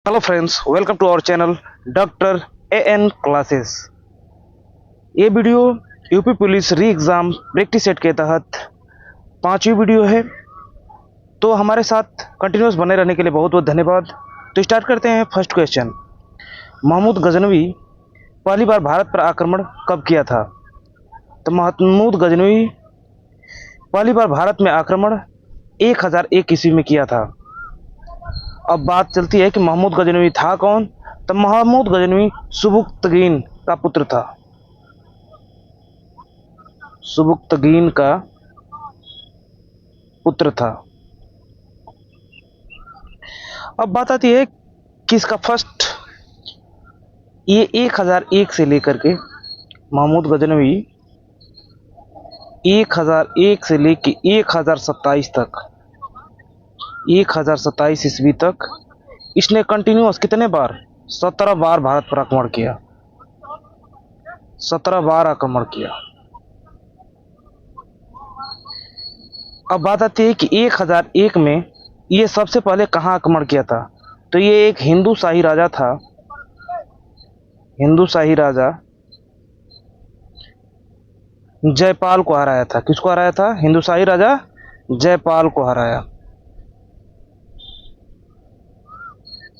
Hello friends, welcome to our channel doctor N classes. ये video UP police re exam practice set के तहत पांचवी video है। तो हमारे साथ कंटिन्यूस बने रहने के लिए बहुत बहुत धन्यवाद। तो स्टार्ट करते हैं। फर्स्ट क्वेश्चन, महमूद गजनवी पहली बार भारत पर आक्रमण कब किया था? तो महमूद गजनवी पहली बार भारत में आक्रमण 1001 ईस्वी में किया था। अब बात चलती है कि महमूद गजनवी था कौन? तो महमूद गजनवी सुबुक्तगीन का पुत्र था। सुबुक्तगीन का पुत्र था। अब बात आती है कि इसका फर्स्ट, ये 1001 से लेकर के महमूद गजनवी 1001 से लेकर 1027 तक, 1027 ईस्वी तक इसने कंटिन्यूअस कितने बार? 17 बार भारत पर आक्रमण किया। 17 बार आक्रमण किया। अब बात आती है कि 1001 में ये सबसे पहले कहाँ आक्रमण किया था? तो ये एक हिंदू शाही राजा था। हिंदू शाही राजा जयपाल को हराया था। किसको हराया था? हिंदू शाही राजा जयपाल को हराया।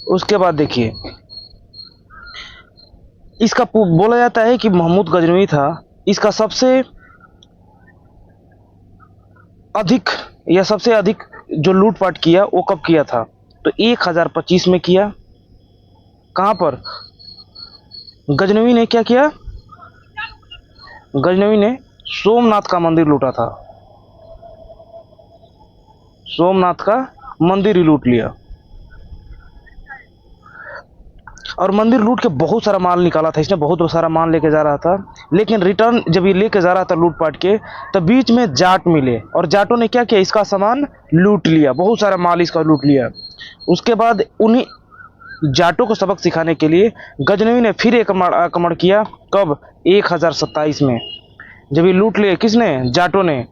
उसके बाद देखिए, इसका बोला जाता है कि महमूद गजनवी था, इसका सबसे अधिक या सबसे अधिक जो लूटपाट किया वो कब किया था? तो 1025 में किया। कहां पर? गजनवी ने क्या किया? गजनवी ने सोमनाथ का मंदिर लूटा था। सोमनाथ का मंदिर ही लूट लिया और मंदिर लूट के बहुत सारा माल निकाला था। इसने बहुत सारा माल लेके जा रहा था, लेकिन रिटर्न जब ये लेके जा रहा था लूटपाट के, तो बीच में जाट मिले और जाटों ने क्या किया? इसका सामान लूट लिया, बहुत सारा माल इसका लूट लिया। उसके बाद उन्हीं जाटों को सबक सिखाने के लिए गजनवी ने फिर एक आक्रमण किया। कब? 1027 में। जब ये लूट लिए किसने? जाटों ने।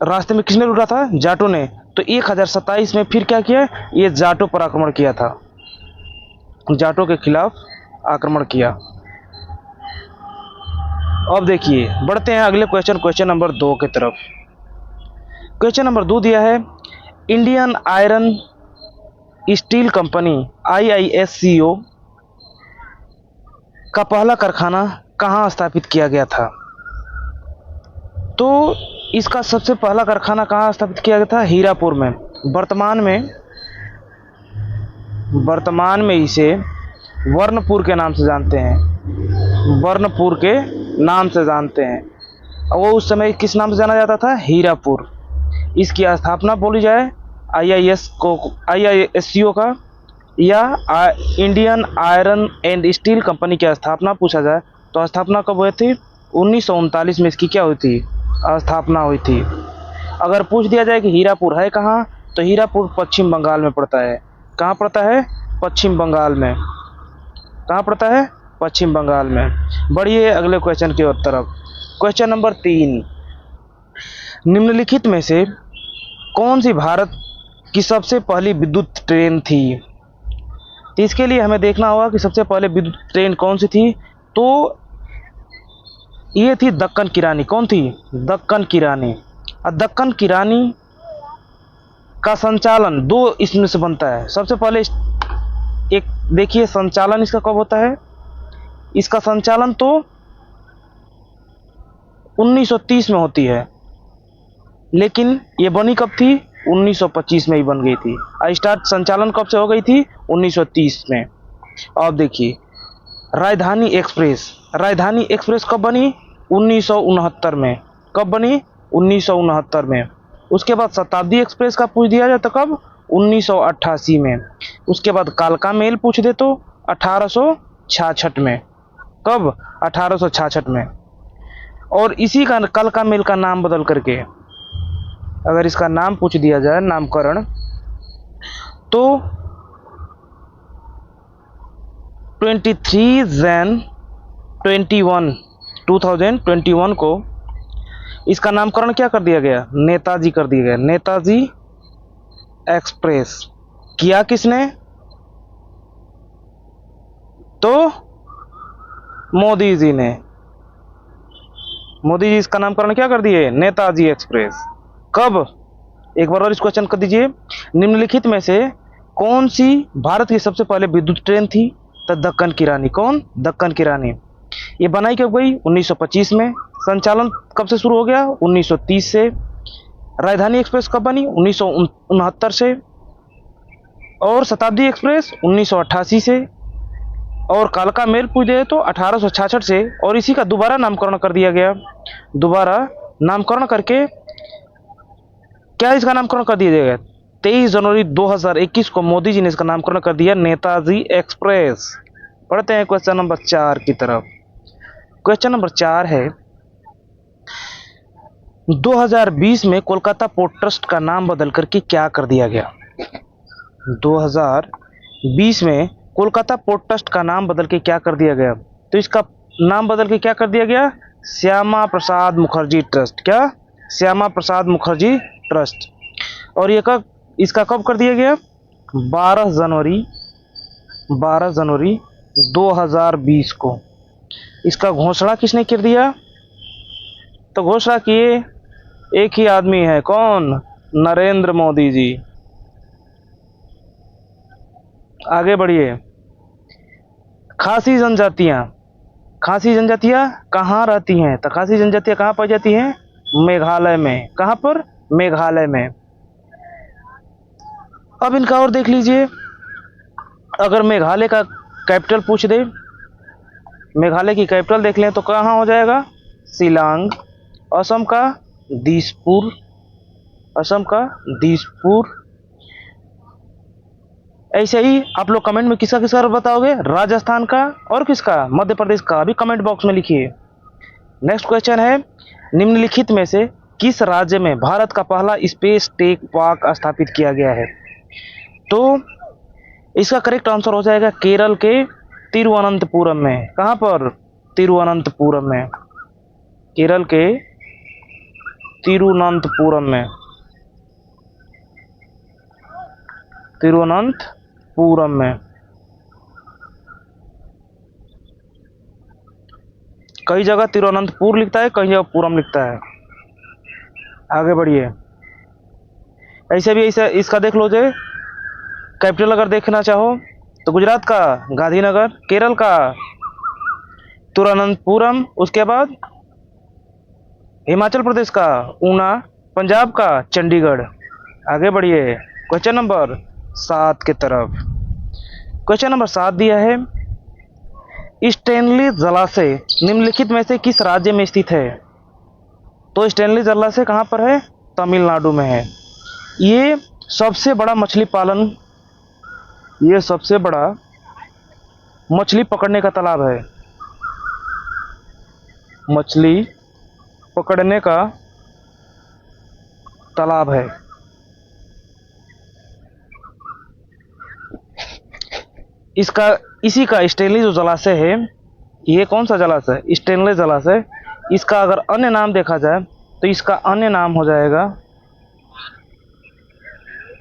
रास्ते में किसने लूटा था? जाटों ने। तो 1027 में फिर क्या किया? ये जाटों पर आक्रमण किया था, जाटों के खिलाफ आक्रमण किया। अब देखिए, बढ़ते हैं अगले क्वेश्चन नंबर 2 की तरफ। क्वेश्चन नंबर 2 दिया है, Indian iron steel company IISCO का पहला कारखाना कहाँ स्थापित किया गया था? तो इसका सबसे पहला कारखाना कहाँ स्थापित किया गया था? हीरापुर में। वर्तमान में इसे वर्णपुर के नाम से जानते हैं। वर्णपुर के नाम से जानते हैं। वो उस समय किस नाम से जाना जाता था? हीरापुर। इसकी स्थापना बोली जाए IISCO का या Indian iron and steel company की स्थापना पूछा जाए तो स्थापना कब हुई थी? 1939 में इसकी क्या हुई थी? स्थापना हुई थी। अगर पूछ दिया जाए कि हीरापुर है कहाँ, तो हीरापुर पश्चिम बंगाल में पड़ता है। कहाँ पड़ता है? पश्चिम बंगाल में। कहाँ पड़ता है? पश्चिम बंगाल में। बढ़िए अगले क्वेश्चन की तरफ। क्वेश्चन नंबर 3, निम्नलिखित में से कौन सी भारत की सबसे पहली विद्युत ट्रेन थी? तो इसके लिए हमें देखना होगा कि सबसे पहले विद्युत ट्रेन कौन सी थी। तो ये थी दक्कन किरानी। कौन थी? दक्कन किरानी। और दक्कन किरानी का संचालन 2 इसमें से बनता है। सबसे पहले एक देखिए, संचालन इसका कब होता है? इसका संचालन तो 1930 में होती है, लेकिन ये बनी कब थी? 1925 में ही बन गई थी। स्टार्ट संचालन कब से हो गई थी? 1930 में। अब देखिए, राजधानी एक्सप्रेस कब बनी? 1969 में। कब बनी? 1969 में। उसके बाद शताब्दी एक्सप्रेस का पूछ दिया जाए तो कब? 1988 में। उसके बाद कालका मेल पूछ दे तो 1866 में। कब? 1866 में। और इसी का कालका मेल का नाम बदल करके अगर इसका नाम पूछ दिया जाए, नामकरण, तो 23 जनवरी 2021 को इसका नामकरण क्या कर दिया गया? नेताजी कर दिया गया। नेताजी एक्सप्रेस। किया किसने? तो मोदी जी ने। मोदी जी इसका नामकरण क्या कर दिए? नेताजी एक्सप्रेस। कब? एक बार और इस क्वेश्चन कर दीजिए। निम्नलिखित में से कौन सी भारत की सबसे पहले विद्युत ट्रेन थी? तो दक्कन की रानी। कौन? दक्कन की रानी। ये बनाई कब गई? 1925 में। संचालन कब से शुरू हो गया? 1930 से। राजधानी एक्सप्रेस कब बनी? 1969 से। और शताब्दी एक्सप्रेस 1988 से। और कालका मेल पूजे तो 1866 से। और इसी का दोबारा नामकरण कर दिया गया। दोबारा नामकरण करके क्या इसका नामकरण कर दिया गया? 23 जनवरी 2021 को मोदी जी ने इसका नामकरण कर दिया नेताजी एक्सप्रेस। पढ़ते हैं क्वेश्चन नंबर 4 की तरफ। क्वेश्चन नंबर 4 है, 2020 में कोलकाता पोर्ट ट्रस्ट का नाम बदल करके क्या कर दिया गया? 2020 में कोलकाता पोर्ट ट्रस्ट का नाम बदल के क्या कर दिया गया? तो इसका नाम बदल के क्या कर दिया गया? श्यामा प्रसाद मुखर्जी ट्रस्ट। क्या? श्यामा प्रसाद मुखर्जी ट्रस्ट। और ये कब, इसका कब कर दिया गया? 12 जनवरी 2020 को। इसका घोषणा किसने कर दिया? तो घोषणा किए एक ही आदमी है। कौन? नरेंद्र मोदी जी। आगे बढ़िए। खासी जनजातियां। खासी जनजातियां कहाँ रहती हैं? तो खासी जनजातियां कहाँ पाई जाती हैं? मेघालय में। कहाँ पर? मेघालय में। अब इनका और देख लीजिए। अगर मेघालय का कैपिटल पूछ दे, मेघालय की कैपिटल देख लें तो कहाँ हो जाएगा? शिलांग। असम का दिसपुर। असम का दिसपुर। ऐसे ही आप लोग कमेंट में किसका किसका बताओगे? राजस्थान का और किसका? मध्य प्रदेश का। अभी कमेंट बॉक्स में लिखिए। नेक्स्ट क्वेश्चन है, निम्नलिखित में से किस राज्य में भारत का पहला स्पेस टेक पार्क स्थापित किया गया है? तो इसका करेक्ट आंसर हो जाएगा केरल के तिरुवनंतपुरम में। कहाँ पर? तिरुवनंतपुरम में। केरल के तिरुवनंतपुरम में। तिरुवनंतपुरम में। कई जगह तिरुवनंतपुर लिखता है, कई जगह पुरम लिखता है। आगे बढ़िए। ऐसे भी ऐसा इसका देख लो जे कैपिटल अगर देखना चाहो तो गुजरात का गांधीनगर, केरल का तिरुवनंतपुरम, उसके बाद हिमाचल प्रदेश का ऊना, पंजाब का चंडीगढ़। आगे बढ़िए क्वेश्चन नंबर 7 की तरफ। क्वेश्चन नंबर 7 दिया है, स्टेनली जलाशय निम्नलिखित में से किस राज्य में स्थित है? तो स्टेनली जलाशय कहाँ पर है? तमिलनाडु में है। ये सबसे बड़ा मछली पालन, ये सबसे बड़ा मछली पकड़ने का तालाब है। मछली पकड़ने का तालाब है। इसका इसी का स्टेनली जो जलाशय है, ये कौन सा जलाशय? स्टेनली जलाशय। इसका अगर अन्य नाम देखा जाए तो इसका अन्य नाम हो जाएगा,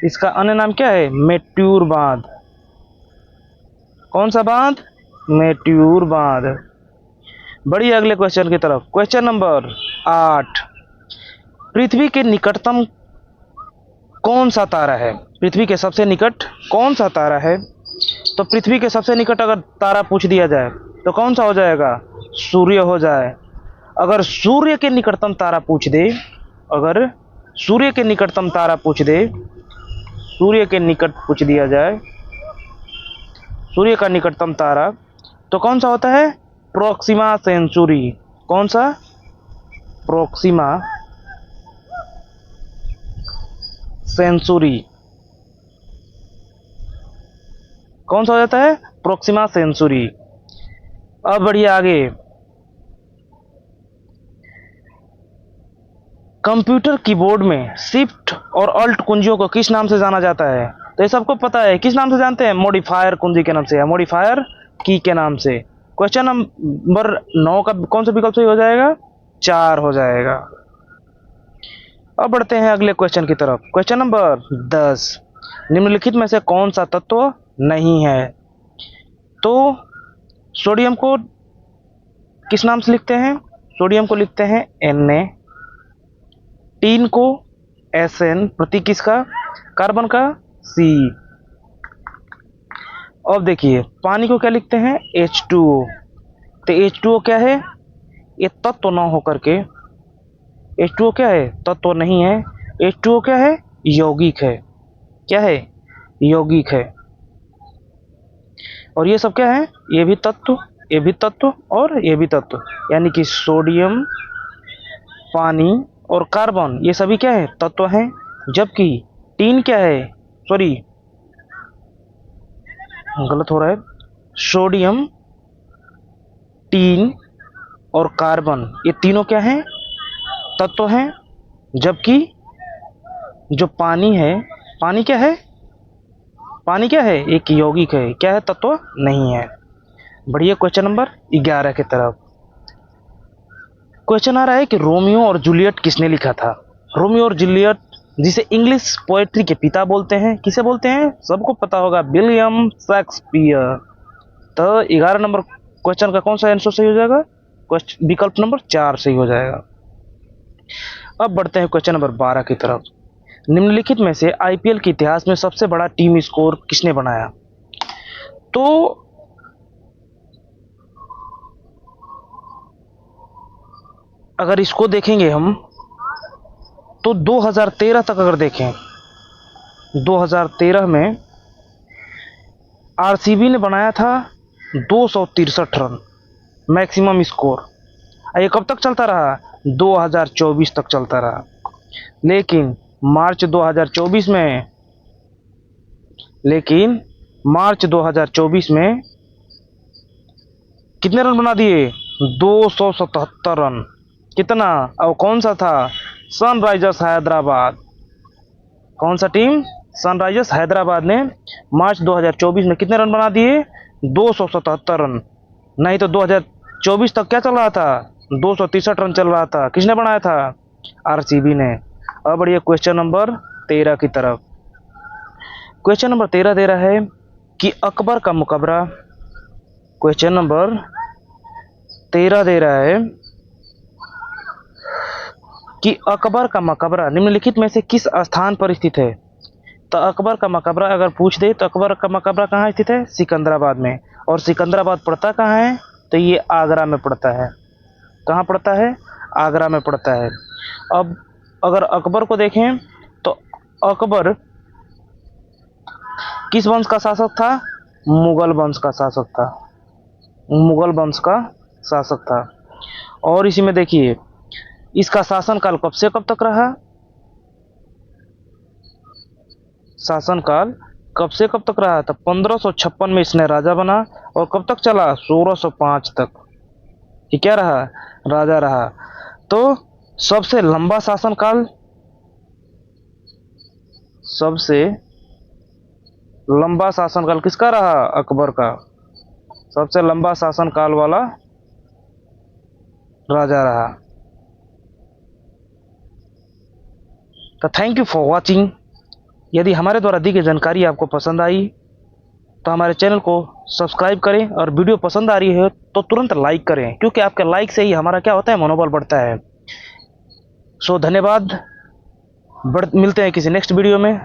इसका अन्य नाम क्या है? मेट्यूर बांध। कौन सा बांध? मेट्यूर बांध। बढ़िए अगले क्वेश्चन की तरफ। क्वेश्चन नंबर 8, पृथ्वी के निकटतम कौन सा तारा है? पृथ्वी के सबसे निकट कौन सा तारा है? तो पृथ्वी के सबसे निकट अगर तारा पूछ दिया जाए तो कौन सा हो जाएगा? सूर्य हो जाए। अगर सूर्य के निकटतम तारा पूछ दे, अगर सूर्य के निकटतम तारा पूछ दे, सूर्य के निकट पूछ दिया जाए, सूर्य का निकटतम तारा तो कौन सा होता है? Proxima Centauri. कौन सा? Proxima Centauri. कौन सा हो जाता है? Proxima Centauri. अब बढ़िए आगे। कंप्यूटर कीबोर्ड में शिफ्ट और अल्ट कुंजियों को किस नाम से जाना जाता है? तो ये सबको पता है। किस नाम से जानते हैं? मॉडिफायर कुंजी के नाम से, या मॉडिफायर की के नाम से। क्वेश्चन नंबर 9 का कौन सा विकल्प सही हो जाएगा? 4 हो जाएगा। अब बढ़ते हैं अगले क्वेश्चन की तरफ। क्वेश्चन नंबर 10, निम्नलिखित में से कौन सा तत्व नहीं है? तो सोडियम को किस नाम से लिखते हैं? सोडियम को लिखते हैं Na, टीन को Sn, प्रतीक किसका? कार्बन का C। अब देखिए पानी को क्या लिखते हैं? H2O। तो H2O क्या है? ये तत्व न होकर के H2O क्या है? तत्व नहीं है। H2O क्या है? यौगिक है। क्या है? यौगिक है। और ये सब क्या है? ये भी तत्व, ये भी तत्व और ये भी तत्व, यानी कि सोडियम, पानी और कार्बन ये सभी क्या है? तत्व हैं। जबकि टीन क्या है? सॉरी, गलत हो रहा है। सोडियम, टीन और कार्बन ये तीनों क्या हैं? तत्व हैं। जबकि जो पानी है, पानी क्या है? पानी क्या है? एक यौगिक है। क्या है? तत्व नहीं है। बढ़िया, क्वेश्चन नंबर 11 की तरफ। क्वेश्चन आ रहा है कि रोमियो और जूलियट किसने लिखा था? रोमियो और जूलियट, जिसे इंग्लिश पोएट्री के पिता बोलते हैं, किसे बोलते हैं? सबको पता होगा, विलियम शेक्सपियर। तो 11 नंबर क्वेश्चन का कौन सा आंसर सही हो जाएगा? विकल्प नंबर 4 सही हो जाएगा। अब बढ़ते हैं क्वेश्चन नंबर 12 की तरफ। निम्नलिखित में से आईपीएल के इतिहास में सबसे बड़ा टीम स्कोर किसने बनाया? तो अगर इसको देखेंगे हम तो 2013 तक अगर देखें, 2013 में आरसीबी ने बनाया था 263 रन मैक्सिमम स्कोर। ये कब तक चलता रहा? 2024 तक चलता रहा। लेकिन मार्च 2024 में कितने रन बना दिए? 277 रन। कितना? और कौन सा था? सनराइजर्स हैदराबाद। कौन सा टीम? सनराइजर्स हैदराबाद ने मार्च 2024 में कितने रन बना दिए? 277 रन। नहीं तो 2024 तक क्या चल रहा था? 263 रन चल रहा था। किसने बनाया था? आरसीबी ने। अब बढ़िए क्वेश्चन नंबर 13 की तरफ। क्वेश्चन नंबर 13 दे रहा है कि अकबर का मकबरा। क्वेश्चन नंबर 13 दे रहा है कि अकबर का मकबरा निम्नलिखित में से किस स्थान पर स्थित है? तो अकबर का मकबरा अगर पूछ दे तो अकबर का मकबरा कहाँ स्थित है? सिकंदराबाद में। और सिकंदराबाद पड़ता कहाँ है? तो ये आगरा में पड़ता है। कहाँ पड़ता है? आगरा में पड़ता है। अब अगर अकबर को देखें तो अकबर किस वंश का शासक था? मुगल वंश का शासक था। मुगल वंश का शासक था। और इसी में देखिए इसका शासनकाल कब से कब तक रहा? शासनकाल कब से कब तक रहा था? 1556 में इसने राजा बना और कब तक चला? 1605 तक। ये क्या रहा? राजा रहा। तो सबसे लंबा शासनकाल, सबसे लंबा शासनकाल किसका रहा? अकबर का। सबसे लंबा शासनकाल वाला राजा रहा। तो थैंक यू फॉर वॉचिंग। यदि हमारे द्वारा दी गई जानकारी आपको पसंद आई तो हमारे चैनल को सब्सक्राइब करें और वीडियो पसंद आ रही है तो तुरंत लाइक करें, क्योंकि आपके लाइक से ही हमारा क्या होता है? मनोबल बढ़ता है। सो धन्यवाद। मिलते हैं किसी नेक्स्ट वीडियो में।